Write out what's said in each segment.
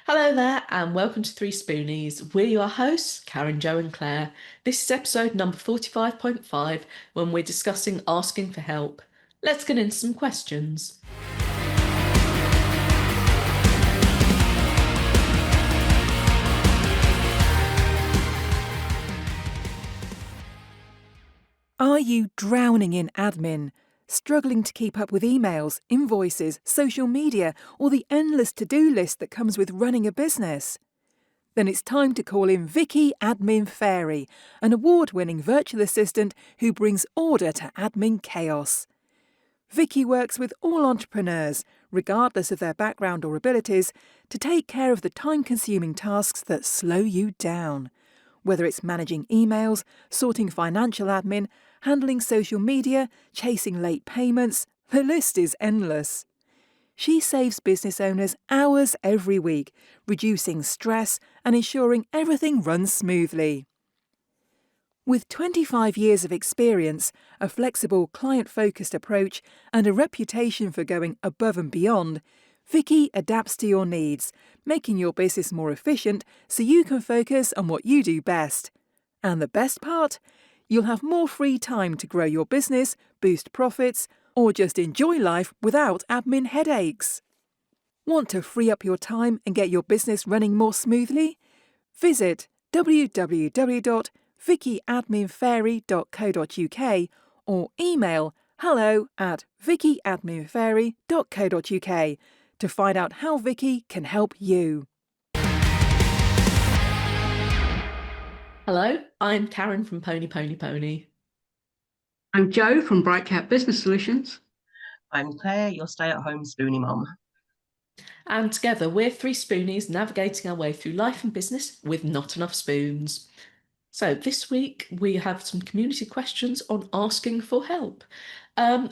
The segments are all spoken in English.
Hello there, and welcome to 3Spoonies. We're your hosts, Karen, Jo, and Claire. This is episode number 45.5 when we're discussing asking for help. Let's get into some questions. Are you drowning in admin? Struggling to keep up with emails, invoices, social media, or the endless to-do list that comes with running a business? Then it's time to call in Vicki Admin Fairy, an award-winning virtual assistant who brings order to admin chaos. Vicki works with all entrepreneurs, regardless of their background or abilities, to take care of the time-consuming tasks that slow you down. Whether it's managing emails, sorting financial admin, handling social media, chasing late payments, the list is endless. She saves business owners hours every week, reducing stress and ensuring everything runs smoothly. With 25 years of experience, a flexible, client-focused approach, and a reputation for going above and beyond, Vicki adapts to your needs, making your business more efficient so you can focus on what you do best. And the best part? You'll have more free time to grow your business, boost profits, or just enjoy life without admin headaches. Want to free up your time and get your business running more smoothly? Visit www.vickyadminfairy.co.uk or email hello@vickyadminfairy.co.uk to find out how Vicki can help you. Hello, I'm Karen from Pony Pony Pony. I'm Jo from Bright Cat Business Solutions. I'm Claire, your stay-at-home spoonie mum. And together we're 3Spoonies navigating our way through life and business with not enough spoons. So this week we have some community questions on asking for help.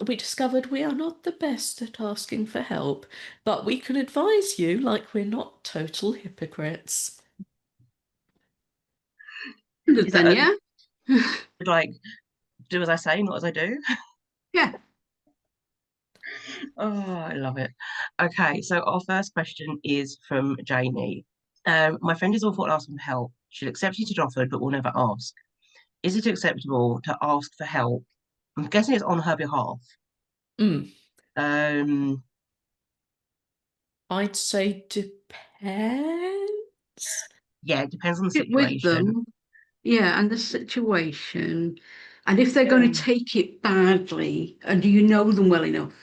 We discovered we are not the best at asking for help, but we can advise you like we're not total hypocrites. Then, yeah. Like, do as I say, not as I do? Yeah. Oh, I love it. Okay, so our first question is from Jamie. My friend is awful at asking for help. She'll accept it if offered, but will never ask. Is it acceptable to ask for help? I'm guessing it's on her behalf. Um, I'd say depends. Yeah, it depends on the Sit with situation. them. Yeah, and the situation. And if they're going to take it badly, and do you know them well enough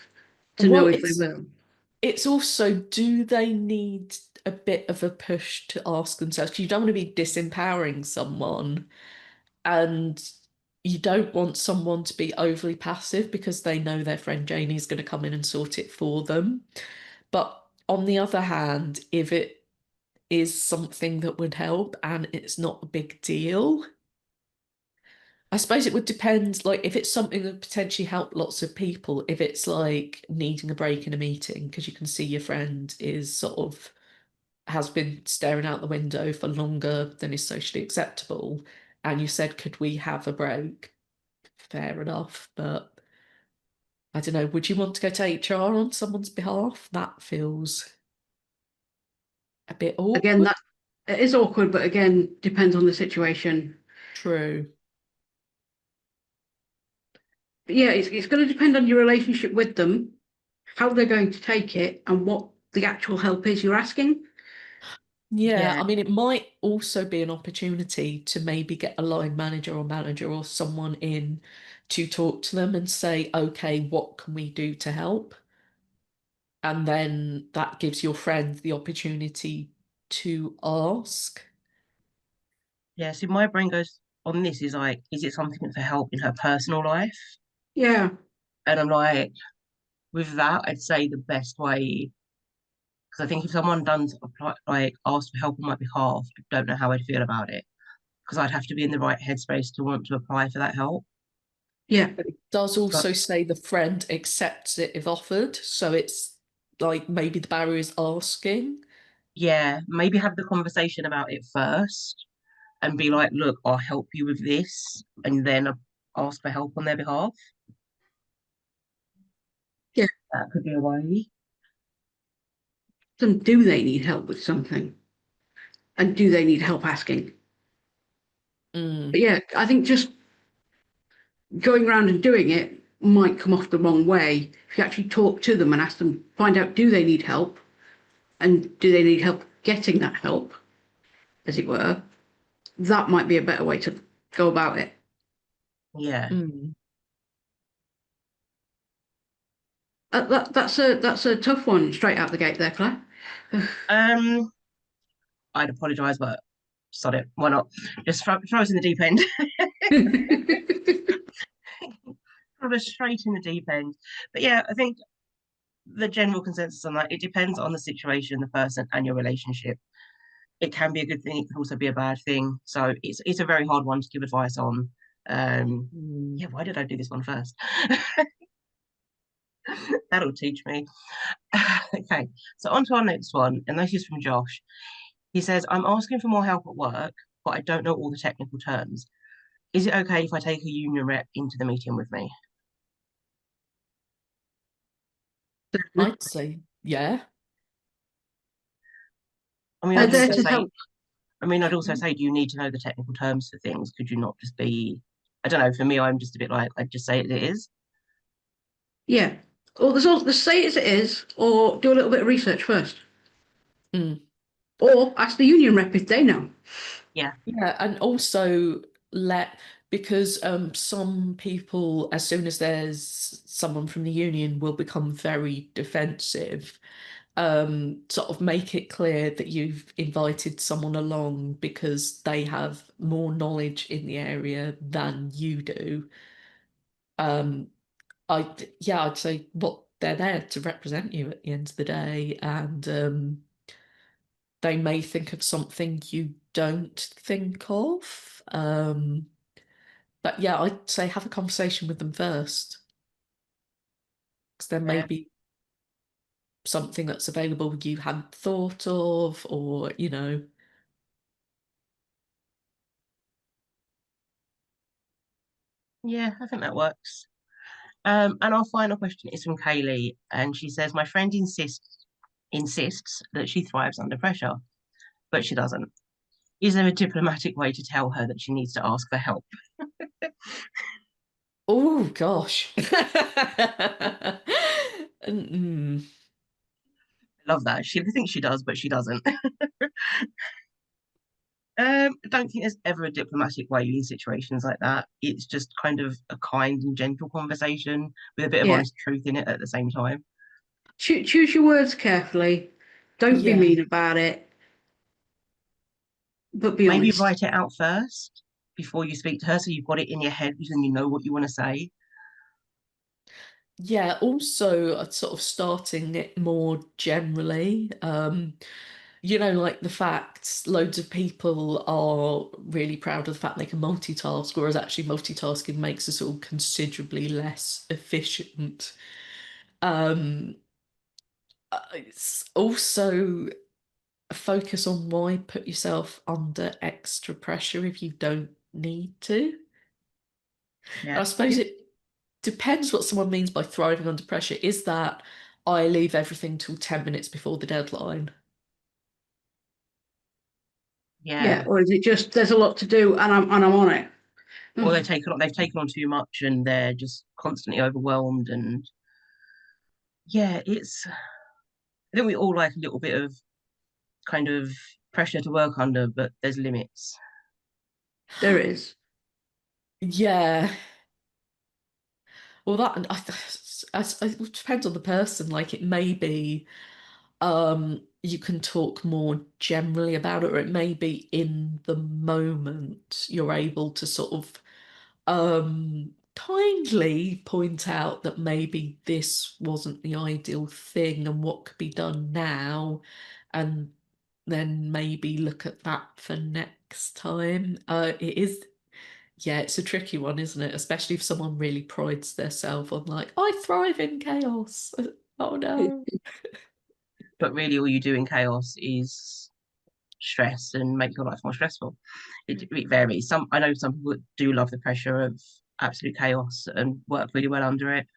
to know if they will? It's also, do they need a bit of a push to ask themselves? 'Cause you don't want to be disempowering someone, and you don't want someone to be overly passive because they know their friend Janie's going to come in and sort it for them. But on the other hand, if it is something that would help and it's not a big deal, I suppose it would depend, like if it's something that potentially help lots of people, if it's like needing a break in a meeting because you can see your friend is sort of has been staring out the window for longer than is socially acceptable, and you said, could we have a break? Fair enough, but I don't know, would you want to go to HR on someone's behalf? That feels a bit Again, awkward. that it is awkward, but again, depends on the situation. True. But yeah, it's going to depend on your relationship with them, how they're going to take it, and what the actual help is you're asking. Yeah, Yeah. I mean, it might also be an opportunity to maybe get a line manager or someone in to talk to them and say, okay, what can we do to help? And then that gives your friend the opportunity to ask. Yeah, see, my brain goes on this is like, is it something for help in her personal life? Yeah. And I'm like, with that, I'd say the best way, because I think if someone does apply, like ask for help on my behalf, I don't know how I'd feel about it, because I'd have to be in the right headspace to want to apply for that help. Yeah. But it does But also say the friend accepts it if offered. So it's like maybe the barrier is asking. yeah, maybe have the conversation about it first and be like, look, I'll help you with this, and then ask for help on their behalf. Yeah. That could be a way. them, do they need help with something? And do they need help asking? Mm. But yeah, I think just going around and doing it might come off the wrong way. If you actually talk to them and ask them, find out, do they need help? And do they need help getting that help, as it were? That might be a better way to go about it. Yeah. Mm. That's a tough one straight out the gate there, Claire. Um, I'd apologise, but sod it. Why not? Just throw us in the deep end. Throw us straight in the deep end. But yeah, I think the general consensus on that, it depends on the situation, the person, and your relationship. It can be a good thing, it can also be a bad thing. So it's a very hard one to give advice on. Mm. Yeah, why did I do this one first? That'll teach me. Okay, so on to our next one, and this is from Josh. He says, I'm asking for more help at work, but I don't know all the technical terms. Is it okay if I take a union rep into the meeting with me? I'd say, yeah. I mean, They're I'd there also to say, help. do you need to know the technical terms for things? Could you not just be, I don't know, for me, I'm just a bit like, I'd just say it is. Yeah. Or there's also the say it as it is, or do a little bit of research first. Mm. Or ask the union rep if they know. Yeah, Yeah, and also let because some people, as soon as there's someone from the union, will become very defensive. Sort of make it clear that you've invited someone along because they have more knowledge in the area than you do. Um, I'd say what they're there to represent you at the end of the day, and they may think of something you don't think of. But yeah, I'd say have a conversation with them first, because there may yeah, be something that's available you hadn't thought of, or yeah, I think that works. And our final question is from Kaylee, and she says, my friend insists that she thrives under pressure, but she doesn't. Is there a diplomatic way to tell her that she needs to ask for help? oh gosh. Mm. Love that. She thinks she does, but she doesn't. I don't think there's ever a diplomatic way in situations like that. It's just kind of a kind and gentle conversation with a bit of Yeah. honest truth in it at the same time. Choose your words carefully. Don't be Yeah. mean about it, but be Maybe honest. write it out first before you speak to her so you've got it in your head and you know what you want to say. Yeah, also sort of starting it more generally. Like the fact loads of people are really proud of the fact they can multitask, whereas actually multitasking makes us all considerably less efficient. Um, it's also focus on why put yourself under extra pressure if you don't need to. And Yeah. I suppose Yeah. it depends what someone means by thriving under pressure. Is that I leave everything till 10 minutes before the deadline? Yeah. Yeah. Or is it just there's a lot to do and I'm on it? Or Mm. they've taken on too much and they're just constantly overwhelmed and yeah, it's I think we all like a little bit of kind of pressure to work under, but there's limits. There is. Yeah. Well, it depends on the person. Like it may be you can talk more generally about it, or it may be in the moment you're able to sort of kindly point out that maybe this wasn't the ideal thing and what could be done now, and then maybe look at that for next time. Yeah, it's a tricky one, isn't it? Especially if someone really prides themselves on like, I thrive in chaos. Oh no. But really, all you do in chaos is stress and make your life more stressful. It varies. I know some people do love the pressure of absolute chaos and work really well under it.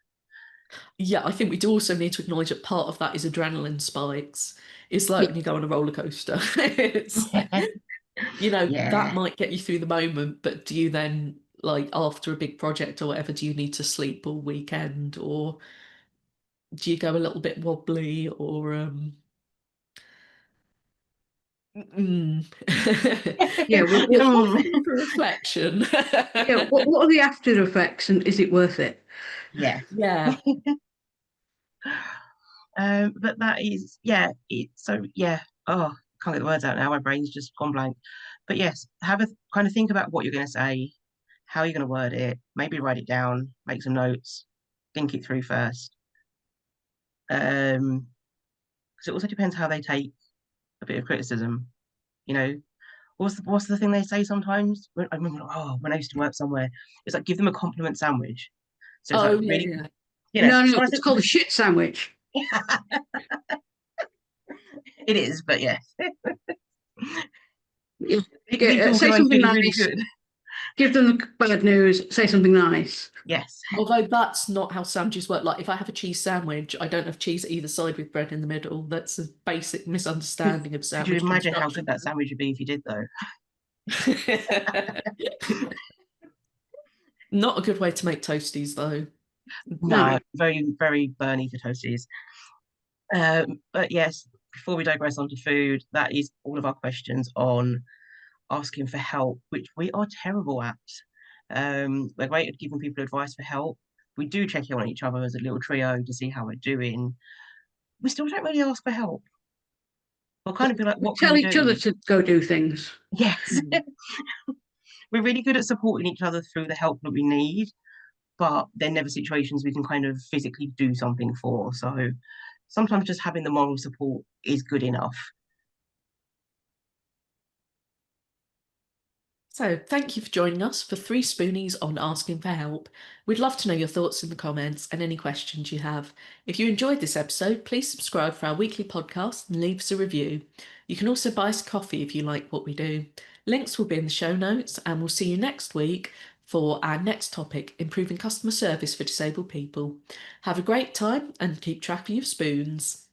Yeah, I think we do also need to acknowledge that part of that is adrenaline spikes. It's like Yeah, when you go on a roller coaster. It's, that Yeah. might get you through the moment, but do you then, like, after a big project or whatever, do you need to sleep all weekend, or do you go a little bit wobbly, or mm. yeah. It's all Mm, food for reflection. Yeah. What are the after effects, and is it worth it? yeah. Yeah. But that is, yeah, so yeah. Oh, can't get the words out now. My brain's just gone blank. But yes, have a kind of think about what you're going to say, how you're going to word it, maybe write it down, make some notes, think it through first. Because it also depends how they take a bit of criticism. You know, what's the thing they say sometimes? I remember, when I used to work somewhere, it's like give them a compliment sandwich. So it's like Oh, yeah, really, yeah. No, no, try it's to. called a shit sandwich. It is, but yeah, Yeah, people say going something feeling really nice. good. Give them the bad news. Say something nice. Yes. Although that's not how sandwiches work. Like if I have a cheese sandwich, I don't have cheese either side with bread in the middle. That's a basic Could, misunderstanding of could you sandwich imagine how good construction. that sandwich would be if you did though? Not a good way to make toasties, though. No. No, very, very burny for toasties. But yes, before we digress onto food, that is all of our questions on asking for help, which we are terrible at. We're great at giving people advice for help. We do check in on each other as a little trio to see how we're doing. We still don't really ask for help. We'll kind of be like, We what can tell we each other do? to go do things. Yes. Mm. We're really good at supporting each other through the help that we need, but they're never situations we can kind of physically do something for. So sometimes just having the moral support is good enough. So, thank you for joining us for 3Spoonies on asking for help. We'd love to know your thoughts in the comments and any questions you have. If you enjoyed this episode, please subscribe for our weekly podcast and leave us a review. You can also buy us coffee if you like what we do. Links will be in the show notes, and we'll see you next week for our next topic, improving customer service for disabled people. Have a great time and keep track of your spoons.